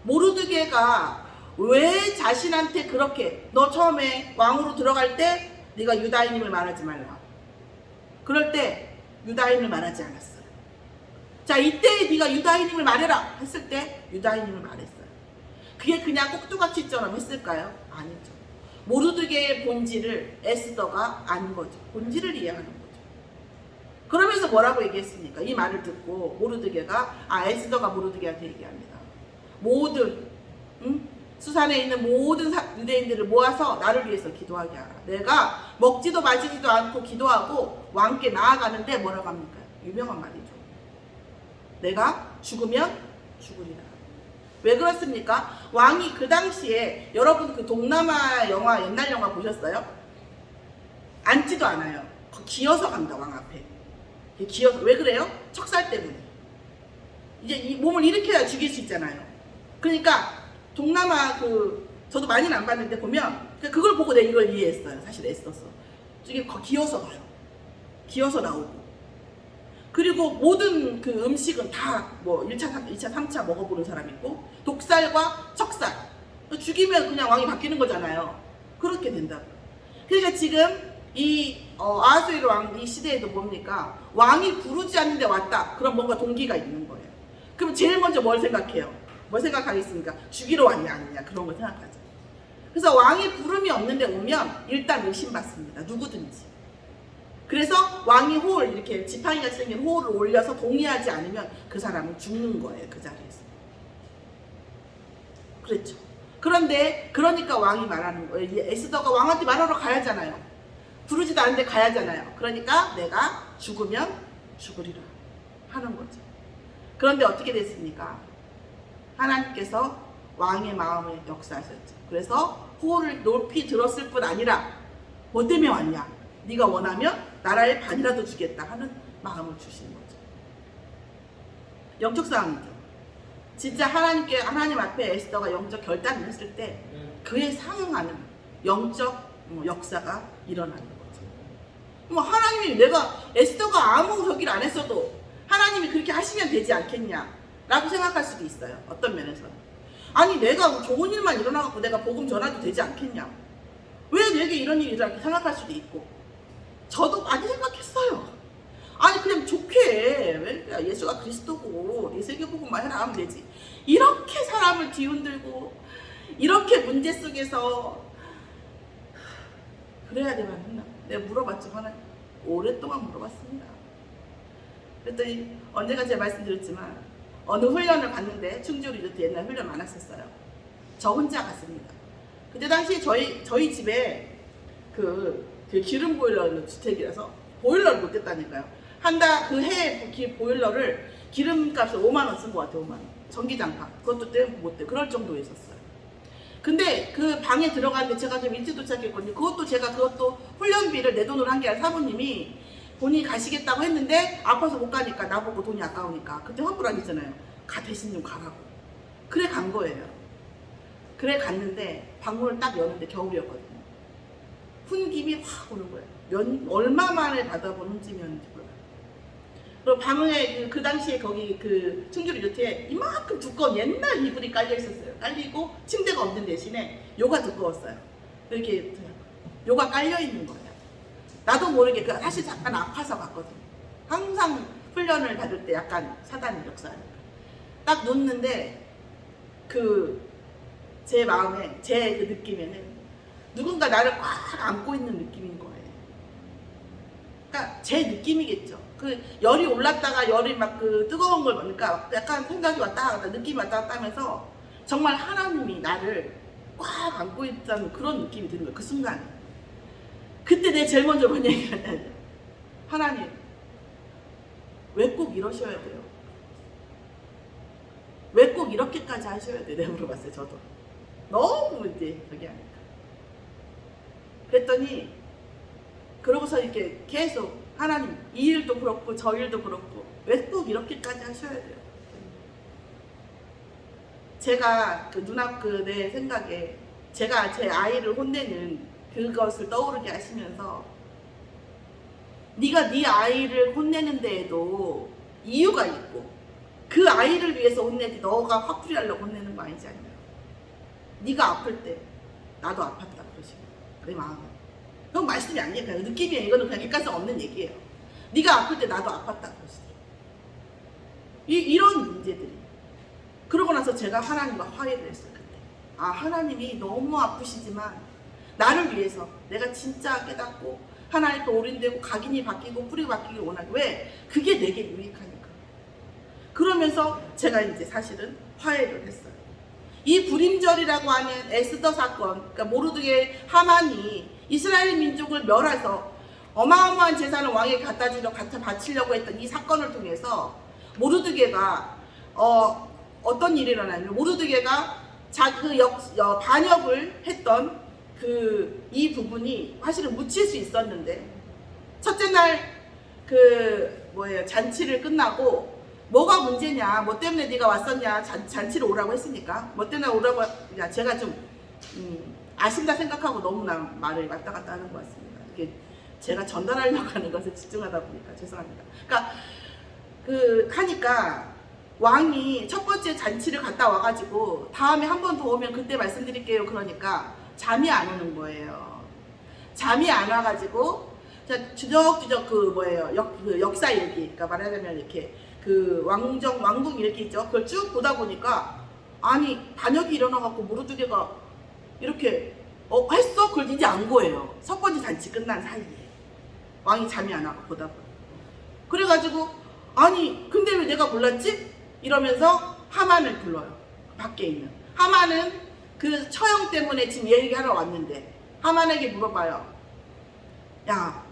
모르드게가 왜 자신한테 그렇게, 너 처음에 왕으로 들어갈 때 네가 유다인임을 말하지 말라. 그럴 때 유다인을 말하지 않았어요. 자, 이때 네가 유다인임을 말해라 했을 때 유다인임을 말했어요. 그게 그냥 꼭두각시처럼 했을까요? 아니죠. 모르드게의 본질을 에스더가 안 거죠. 본질을 이해하는 거죠. 그러면서 뭐라고 얘기했습니까? 이 말을 듣고 모르드게가 에스더가 모르드게한테 얘기합니다. 모든 수산에 있는 모든 유대인들을 모아서 나를 위해서 기도하게 하라. 내가 먹지도 마시지도 않고 기도하고 왕께 나아가는데 뭐라고 합니까? 유명한 말이죠. 내가 죽으면 죽으리라. 왜 그렇습니까? 왕이 그 당시에 여러분 그 동남아 영화 옛날 영화 보셨어요? 앉지도 않아요. 기어서 간다 왕 앞에. 기어서. 왜 그래요? 척살 때문에. 이제 이 몸을 일으켜야 죽일 수 있잖아요. 그러니까 동남아 저도 많이는 안 봤는데 보면 그걸 보고 내가 이걸 이해했어요. 사실 애썼어. 저기 기어서 가요. 기어서 나오고. 그리고 모든 그 음식은 다 뭐 1차, 2차, 3차 먹어보는 사람 있고 독살과 척살. 죽이면 그냥 왕이 바뀌는 거잖아요. 그렇게 된다고요. 그러니까 지금 이 아하수에로 왕 이 시대에도 뭡니까? 왕이 부르지 않는데 왔다. 그럼 뭔가 동기가 있는 거예요. 그럼 제일 먼저 뭘 생각해요? 뭘 생각하겠습니까? 죽이러 왔냐 아니냐 그런 걸 생각하죠. 그래서 왕이 부름이 없는데 오면 일단 의심받습니다. 누구든지. 그래서 왕이 호를 이렇게 지팡이같이 생긴 호를 올려서 동의하지 않으면 그 사람은 죽는 거예요. 그 자리에서. 그랬죠. 그런데 그러니까 왕이 말하는 거예요. 에스더가 왕한테 말하러 가야잖아요. 부르지도 않는데 가야잖아요. 그러니까 내가 죽으면 죽으리라 하는 거죠. 그런데 어떻게 됐습니까? 하나님께서 왕의 마음을 역사하셨죠. 그래서 호를 높이 들었을 뿐 아니라 뭐 때문에 왔냐? 네가 원하면 나라의 반이라도 주겠다 하는 마음을 주신 거죠. 영적 싸움이죠. 진짜 하나님 앞에 에스더가 영적 결단을 했을 때 그에 상응하는 영적 역사가 일어나는 거죠. 뭐 하나님이 내가 에스더가 아무 저기를 안 했어도 하나님이 그렇게 하시면 되지 않겠냐라고 생각할 수도 있어요. 어떤 면에서는. 아니 내가 좋은 일만 일어나갖고 내가 복음 전해도 되지 않겠냐. 왜 내게 이런 일이 이렇게 생각할 수도 있고. 저도 많이 생각했어요. 아니 그냥 좋게 왜 예수가 그리스도고 네 세계복음만 해라 하면 되지. 이렇게 사람을 뒤흔들고 이렇게 문제 속에서 그래야 되만 했나. 내가 물어봤죠. 하나님. 오랫동안 물어봤습니다. 그랬더니 언젠가 제가 말씀드렸지만 어느 훈련을 갔는데 충주 리조트 옛날 훈련 많았었어요. 저 혼자 갔습니다. 그때 당시 저희 집에 그 기름 보일러 주택이라서 보일러를 못 댔다니까요. 그 해 보일러를 기름값을 5만 원 쓴 것 같아요. 5만 원. 전기장판. 그것도 때문에 못 대. 그럴 정도에 있었어요. 근데 그 방에 들어가는데 제가 좀 일찍 도착했거든요. 그것도 훈련비를 내 돈으로 한 게 아니라 사부님이 본인이 가시겠다고 했는데 아파서 못 가니까 나보고 돈이 아까우니까 그때 환불 아니잖아요. 대신 좀 가라고. 그래 간 거예요. 그래 갔는데 방문을 딱 여는데 겨울이었거든요. 훈김이 확 오는 거예요. 얼마 만에 받아본 훈김이었는지 몰라요. 그리고 방에 그 당시에 거기 그 충주 리조트에 이만큼 두꺼운 옛날 이불이 깔려 있었어요. 깔리고 침대가 없는 대신에 요가 두꺼웠어요. 이렇게 요가 깔려 있는 거예요. 나도 모르게 사실 잠깐 아파서 갔거든요. 항상 훈련을 받을 때 약간 사단이 역사하니까 딱 놓는데 제 마음에 제 그 느낌에는 누군가 나를 꽉 안고 있는 느낌인 거예요. 그러니까 제 느낌이겠죠. 열이 올랐다가 열이 막 뜨거운 걸 보니까 약간 생각이 왔다 갔다 느낌이 왔다 갔다 하면서 정말 하나님이 나를 꽉 안고 있다는 그런 느낌이 드는 거예요. 그 순간에. 그때 내가 제일 먼저 뭔 얘기를 했냐면 하나님 왜 꼭 이러셔야 돼요? 왜 꼭 이렇게까지 하셔야 돼요? 내가 물어봤어요. 저도. 너무 이제 저기 하니까. 그랬더니 그러고서 이렇게 계속 하나님 이 일도 그렇고 저 일도 그렇고 왜 꼭 이렇게까지 하셔야 돼요? 제가 눈앞 내 생각에 제가 제 아이를 혼내는 그것을 떠오르게 하시면서 네가 네 아이를 혼내는 데에도 이유가 있고 그 아이를 위해서 혼내지 너가 화풀이 하려고 혼내는 거 아니지 않냐. 네가 아플 때 나도 아팠다 그러시고 내 마음은 그건 말씀이 아니에요. 그냥 느낌이에요. 이거는 그냥 객관성 없는 얘기예요. 네가 아플 때 나도 아팠다 그러시더라고요. 이런 문제들이. 그러고 나서 제가 하나님과 화해를 했어요. 그때. 아, 하나님이 너무 아프시지만 나를 위해서 내가 진짜 깨닫고 하나님께 올인되고 각인이 바뀌고 뿌리 바뀌길 원하고, 왜? 그게 내게 유익하니까. 그러면서 제가 이제 사실은 화해를 했어요. 이 불임절이라고 하는 에스더 사건, 그러니까 모르드게 하만이 이스라엘 민족을 멸해서 어마어마한 재산을 왕에게 갖다 바치려고 했던 이 사건을 통해서 모르드게가 어떤 일이 일어나냐면, 모르드게가 반역을 했던 이 부분이 사실은 묻힐 수 있었는데, 첫째 날 잔치를 끝나고 뭐가 문제냐, 뭐 때문에 네가 왔었냐, 잔치를 오라고 했으니까 뭐 때문에 오라고, 제가 좀 아신다 생각하고 너무나 말을 왔다 갔다 하는 것 같습니다. 이게 제가 전달하려고 하는 것에 집중하다 보니까 죄송합니다. 그러니까 하니까 왕이 첫 번째 잔치를 갔다 와가지고 다음에 한 번 더 오면 그때 말씀드릴게요. 그러니까 잠이 안 오는 거예요. 잠이 안 와가지고 주적주적 역사 일기, 그러니까 말하자면 이렇게 왕궁 이렇게 있죠. 그걸 쭉 보다 보니까, 아니 반역이 일어나갖고 모르드게가 이렇게 했어? 그걸 이제 안 거예요. 첫 번째 잔치 끝난 사이에 왕이 잠이 안 와서 보다 보니, 그래가지고 아니 근데 왜 내가 몰랐지? 이러면서 하만을 불러요. 밖에 있는 하만은 그 처형 때문에 지금 얘기하러 왔는데, 하만에게 물어봐요. 야,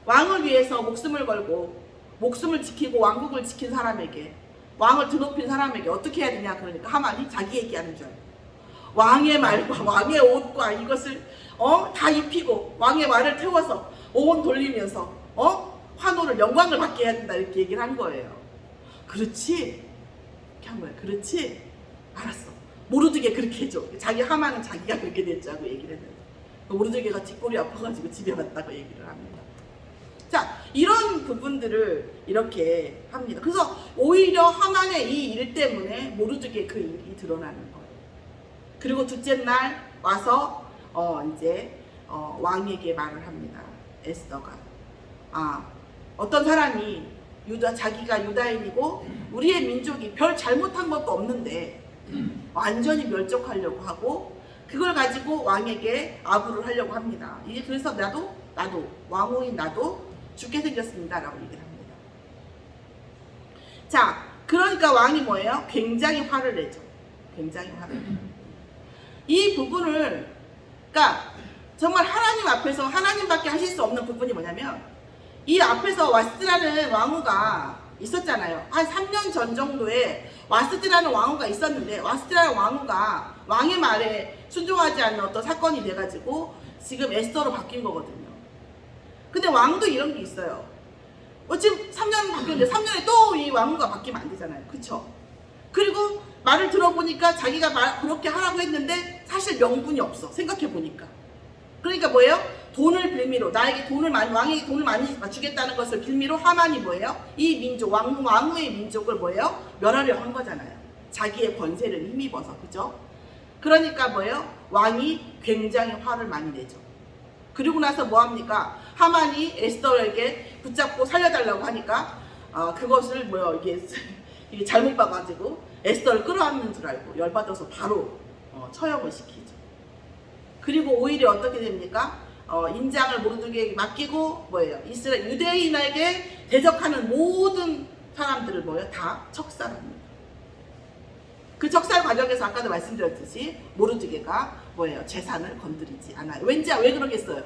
왕을 위해서 목숨을 걸고 목숨을 지키고 왕국을 지킨 사람에게, 왕을 드높인 사람에게 어떻게 해야 되냐. 그러니까 하만이 자기 얘기하는 줄 알고 왕의 말과 왕의 옷과 이것을 다 입히고 왕의 말을 태워서 오온 돌리면서 환호를, 영광을 받게 해야 된다, 이렇게 얘기를 한 거예요. 그렇지? 이렇게 한 거예요. 그렇지? 알았어. 모르드게 그렇게 해줘. 하만은 자기가 그렇게 됐자고 얘기를 했는데, 모르드게가 뒷골이 아파가지고 집에 왔다고 얘기를 합니다. 자, 이런 부분들을 이렇게 합니다. 그래서 오히려 하만의 이 일 때문에 모르드게 그 일이 드러나는 거예요. 그리고 둘째 날 와서 왕에게 말을 합니다. 에스더가 어떤 사람이 자기가 유다인이고 우리의 민족이 별 잘못한 것도 없는데 완전히 멸족하려고 하고, 그걸 가지고 왕에게 아부를 하려고 합니다. 이제 그래서 나도 왕후인 나도 죽게 생겼습니다 라고 얘기를 합니다. 자, 그러니까 왕이 뭐예요? 굉장히 화를 내죠. 굉장히 화를 내요. 이 부분을, 그러니까 정말 하나님 앞에서 하나님밖에 하실 수 없는 부분이 뭐냐면, 이 앞에서 와스티라는 왕후가 있었잖아요. 한 3년 전 정도에 와스티라는 왕후가 있었는데, 와스티라는 왕후가 왕의 말에 순종하지 않는 어떤 사건이 돼가지고 지금 에스더로 바뀐 거거든요. 근데 왕도 이런 게 있어요. 지금 3년 바뀌었는데 3년에 또 이 왕후가 바뀌면 안 되잖아요. 그쵸? 그리고 말을 들어보니까 자기가 그렇게 하라고 했는데 사실 명분이 없어. 생각해보니까. 그러니까 뭐예요? 돈을 빌미로, 나에게 왕에게 돈을 많이 주겠다는 것을 빌미로 하만이 뭐예요? 이 민족, 왕후의 민족을 뭐예요? 멸하려 한 거잖아요. 자기의 권세를 힘입어서. 그죠? 그러니까 뭐예요? 왕이 굉장히 화를 많이 내죠. 그리고 나서 뭐 합니까? 하만이 에스더에게 붙잡고 살려달라고 하니까 그것을 이게 잘못 봐가지고 에스더를 끌어안는 줄 알고 열받아서 바로 처형을 시키죠. 그리고 오히려 어떻게 됩니까? 인장을 모르드게에게 맡기고 이스라엘 유대인에게 대적하는 모든 사람들을 다 척살합니다. 그 척살 과정에서 아까도 말씀드렸듯이 모르드게가 재산을 건드리지 않아요. 왜 그러겠어요?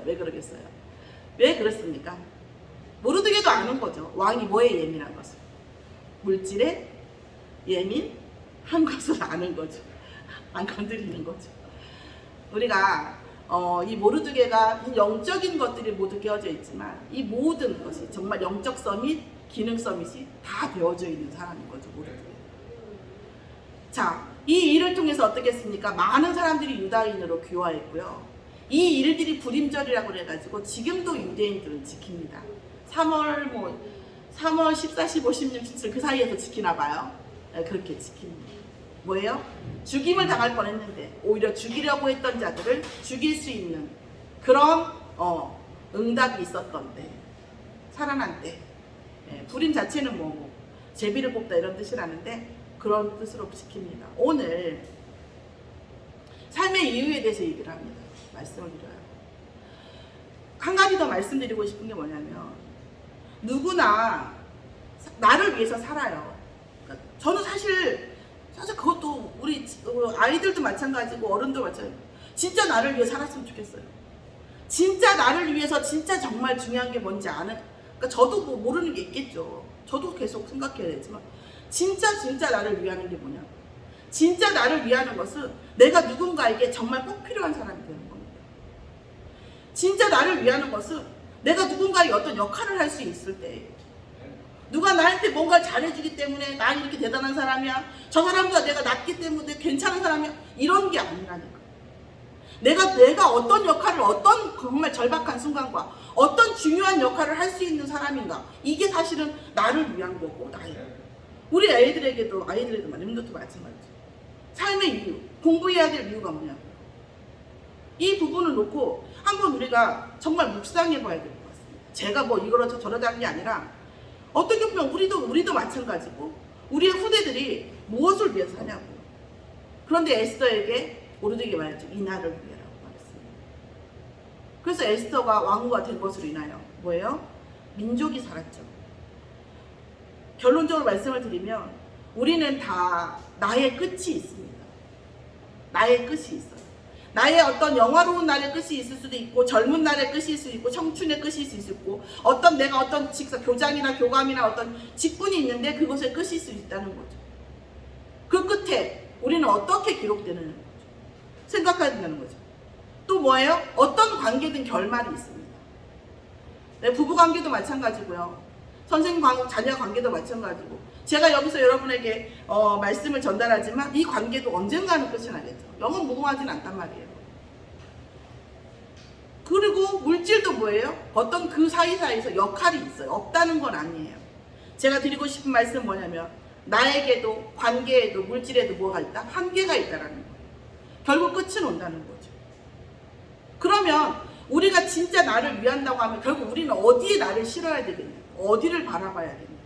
왜 그렇습니까? 모르드게도 아는 거죠. 왕이 뭐에 예민한 것을. 물질에 예민한 것을 아는 거죠. 안 건드리는 거죠. 우리가 이 모르드게가 영적인 것들이 모두 깨어져 있지만 이 모든 것이 정말 영적 서밋, 기능 서밋이 다 되어져 있는 사람인 거죠. 모르드게. 자, 이 일을 통해서 어떻게 했습니까? 많은 사람들이 유다인으로 귀화했고요. 이 일들이 불임절이라고 해가지고 지금도 유대인들은 지킵니다. 3월 14, 15, 16, 그 사이에서 지키나 봐요. 그렇게 지킵니다. 뭐예요? 죽임을 당할 뻔했는데 오히려 죽이려고 했던 자들을 죽일 수 있는 그런 응답이 있었던 때, 살아난 때. 불임 자체는 뭐고 제비를 뽑다 이런 뜻이라는데 그런 뜻으로 지킵니다. 오늘 삶의 이유에 대해서 얘기를 합니다. 말씀을 드려요. 한 가지 더 말씀드리고 싶은 게 뭐냐면 누구나 나를 위해서 살아요. 그러니까 저는 사실 그것도 우리 아이들도 마찬가지고 어른도 마찬가지고 진짜 나를 위해 살았으면 좋겠어요. 진짜 나를 위해서 진짜 정말 중요한 게 뭔지 아는, 그러니까 저도 뭐 모르는 게 있겠죠. 저도 계속 생각해야 되지만 진짜 나를 위하는 게 뭐냐. 진짜 나를 위하는 것은 내가 누군가에게 정말 꼭 필요한 사람이 되는 겁니다. 진짜 나를 위하는 것은 내가 누군가의 어떤 역할을 할 수 있을 때 누가 나한테 뭔가를 잘해주기 때문에 난 이렇게 대단한 사람이야. 저 사람보다 내가 낫기 때문에 괜찮은 사람이야. 이런 게 아니라니까. 내가 어떤 역할을 어떤 정말 절박한 순간과 어떤 중요한 역할을 할 수 있는 사람인가. 이게 사실은 나를 위한 거고 나예요. 우리 아이들에게도 여러분들도 마찬가지죠. 삶의 이유, 공부해야 될 이유가 뭐냐고요. 이 부분을 놓고 한번 우리가 정말 묵상해 봐야 될 것 같습니다. 제가 뭐 이거로 저러자는 게 아니라 어떻게 보면 우리도 마찬가지고 우리의 후대들이 무엇을 위해서 사냐고. 그런데 에스더에게 모르드게 말했죠. 이 나를 위해라고 말했습니다. 그래서 에스더가 왕후가 된 것으로 인하여 뭐예요? 민족이 살았죠. 결론적으로 말씀을 드리면 우리는 다 나의 끝이 있습니다. 나의 끝이 있어요. 나의 어떤 영화로운 날의 끝이 있을 수도 있고 젊은 날의 끝이 있을 수도 있고 청춘의 끝이 있을 수 있고 어떤 내가 어떤 교장이나 교감이나 어떤 직분이 있는데 그것의 끝이 있을 수 있다는 거죠. 그 끝에 우리는 어떻게 기록되는 거죠. 생각해야 된다는 거죠. 또 뭐예요? 어떤 관계든 결말이 있습니다. 네, 부부관계도 마찬가지고요. 선생님 자녀 관계도 마찬가지고 제가 여기서 여러분에게 말씀을 전달하지만 이 관계도 언젠가는 끝이 나겠죠. 영원 무궁하진 않단 말이에요. 그리고 물질도 뭐예요? 어떤 그 사이사이에서 역할이 있어요. 없다는 건 아니에요. 제가 드리고 싶은 말씀은 뭐냐면 나에게도 관계에도 물질에도 뭐가 있다? 한계가 있다라는 거예요. 결국 끝은 온다는 거죠. 그러면 우리가 진짜 나를 위한다고 하면 결국 우리는 어디에 나를 실어야 되겠냐? 어디를 바라봐야 되냐?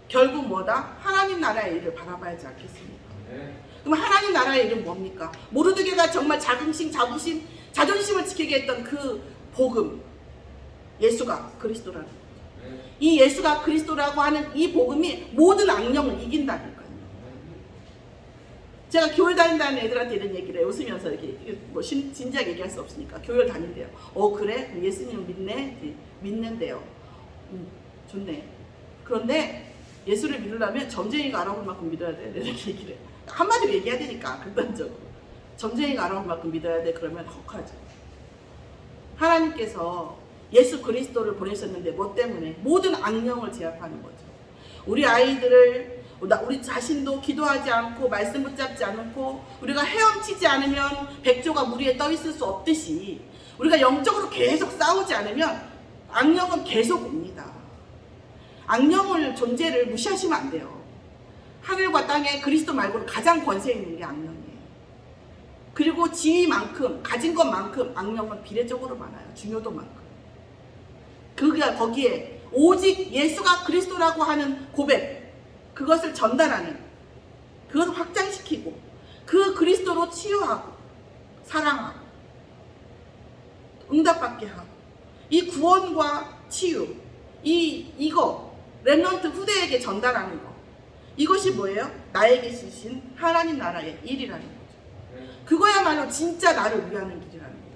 결국 뭐다? 하나님 나라의 일을 바라봐야지 않겠습니까? 네. 그럼 하나님 나라의 일은 뭡니까? 모르드게가 정말 자존심을 지키게 했던 그 복음, 예수가 그리스도라는 거죠. 네. 이 예수가 그리스도라고 하는 이 복음이 모든 악령을 이긴다니까요. 제가 교회 다닌다는 애들한테 이런 얘기를 해요. 웃으면서 이렇게 뭐 진지하게 얘기할 수 없으니까 교회를 다닌대요. 그래? 그럼 예수님 믿네? 믿는데요. 좋네. 그런데 예수를 믿으려면 점쟁이가 알아볼 만큼 믿어야 돼. 이렇게 얘기를 해요. 한마디로 얘기해야 되니까 극단적으로. 점쟁이가 알아볼 만큼 믿어야 돼. 그러면 헉하죠. 하나님께서 예수 그리스도를 보내셨는데 뭐 때문에? 모든 악령을 제압하는 거죠. 우리 아이들을 우리 자신도 기도하지 않고 말씀 붙잡지 않고 우리가 헤엄치지 않으면 백조가 물 위에 떠 있을 수 없듯이 우리가 영적으로 계속 싸우지 않으면 악령은 계속 옵니다. 악령을 존재를 무시하시면 안 돼요. 하늘과 땅에 그리스도 말고는 가장 권세 있는 게 악령이에요. 그리고 지위만큼 가진 것만큼 악령은 비례적으로 많아요. 중요도만큼. 거기에 오직 예수가 그리스도라고 하는 고백, 그것을 전달하는, 그것을 확장시키고 그 그리스도로 치유하고 사랑하고 응답받게 하고 이 구원과 치유, 이거 렘넌트 후대에게 전달하는 거, 이것이 뭐예요? 나에게 주신 하나님 나라의 일이라는 거죠. 그거야말로 진짜 나를 위하는 길이라는 거죠.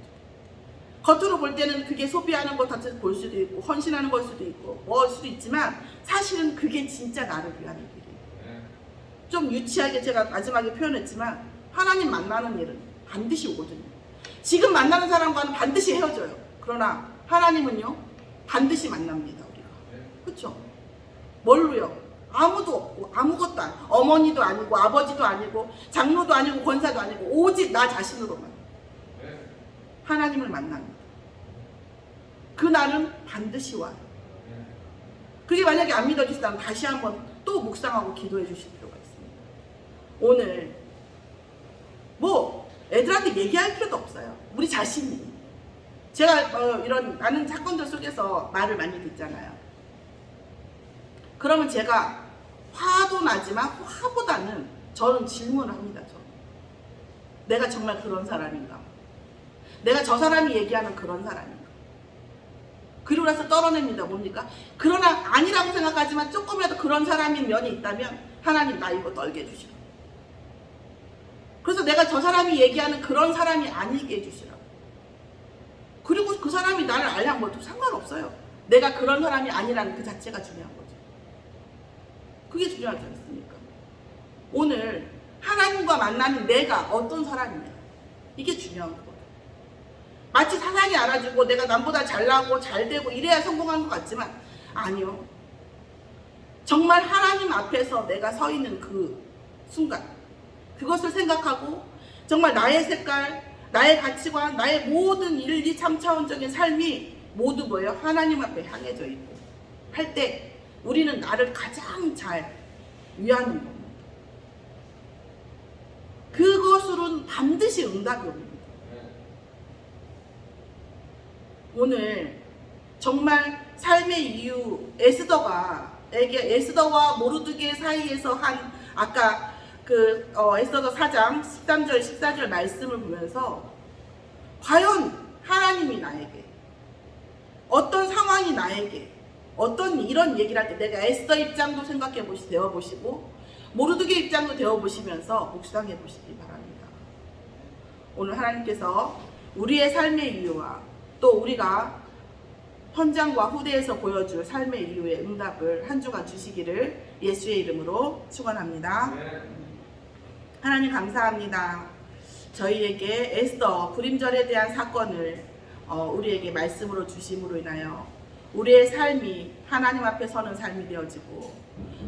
겉으로 볼 때는 그게 소비하는 것 같아서 볼 수도 있고 헌신하는 걸 수도 있고 뭐 수도 있지만 사실은 그게 진짜 나를 위하는 길이에요. 좀 유치하게 제가 마지막에 표현했지만 하나님 만나는 일은 반드시 오거든요. 지금 만나는 사람과는 반드시 헤어져요. 그러나 하나님은요 반드시 만납니다. 우리가. 그렇죠? 뭘로요? 아무도 없고 아무것도 아니고 어머니도 아니고 아버지도 아니고 장로도 아니고 권사도 아니고 오직 나 자신으로만 하나님을 만납니다. 그날은 반드시 와요. 그게 만약에 안 믿어지시다면 다시 한번 또 묵상하고 기도해 주실 필요가 있습니다. 오늘 뭐 애들한테 얘기할 필요도 없어요. 우리 자신이. 제가 이런 많은 사건들 속에서 말을 많이 듣잖아요. 그러면 제가 화도 나지만 화보다는 저는 질문을 합니다. 내가 정말 그런 사람인가? 내가 저 사람이 얘기하는 그런 사람인가? 그리고 나서 떨어냅니다. 뭡니까? 그러나 아니라고 생각하지만 조금이라도 그런 사람인 면이 있다면 하나님 나 이거 떨게 해주시라. 그래서 내가 저 사람이 얘기하는 그런 사람이 아니게 해주시라. 그리고 그 사람이 나를 알냐 뭐도 상관없어요. 내가 그런 사람이 아니라는 그 자체가 중요한 거죠. 그게 중요하지 않습니까? 오늘 하나님과 만나는 내가 어떤 사람이냐, 이게 중요한 거거든요. 마치 사상이 알아주고 내가 남보다 잘나고 잘되고 이래야 성공한 것 같지만 아니요. 정말 하나님 앞에서 내가 서 있는 그 순간, 그것을 생각하고 정말 나의 색깔, 나의 가치관, 나의 모든 1, 2, 3차원적인 삶이 모두 뭐예요? 하나님 앞에 향해져 있고 할 때 우리는 나를 가장 잘 위하는 겁니다. 그것으로는 반드시 응답이 옵니다. 오늘 정말 삶의 이유, 에스더와 모르드게 사이에서 한 아까 에스더 4장 13절 14절 말씀을 보면서 과연 하나님이 나에게 어떤 상황이 나에게 어떤 이런 얘기를 할 때 내가 에스더 입장도 생각해 되어보시고 모르드게 입장도 되어보시면서 묵상해 보시기 바랍니다. 오늘 하나님께서 우리의 삶의 이유와 또 우리가 현장과 후대에서 보여줄 삶의 이유의 응답을 한 주간 주시기를 예수의 이름으로 축원합니다. 하나님 감사합니다. 저희에게 에스더 불임절에 대한 사건을 우리에게 말씀으로 주심으로 인하여 우리의 삶이 하나님 앞에 서는 삶이 되어지고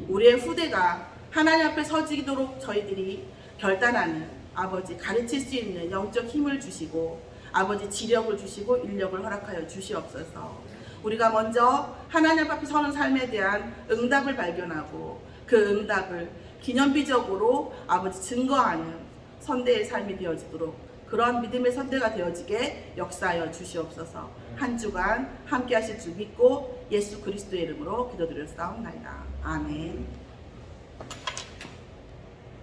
우리의 후대가 하나님 앞에 서지도록 저희들이 결단하는 아버지 가르칠 수 있는 영적 힘을 주시고 아버지 지력을 주시고 인력을 허락하여 주시옵소서. 우리가 먼저 하나님 앞에 서는 삶에 대한 응답을 발견하고 그 응답을 기념비적으로 아버지 증거하는 선대의 삶이 되어지도록 그런 믿음의 선대가 되어지게 역사하여 주시옵소서. 한 주간 함께 하실 줄 믿고 예수 그리스도의 이름으로 기도드렸사옵나이다. 아멘.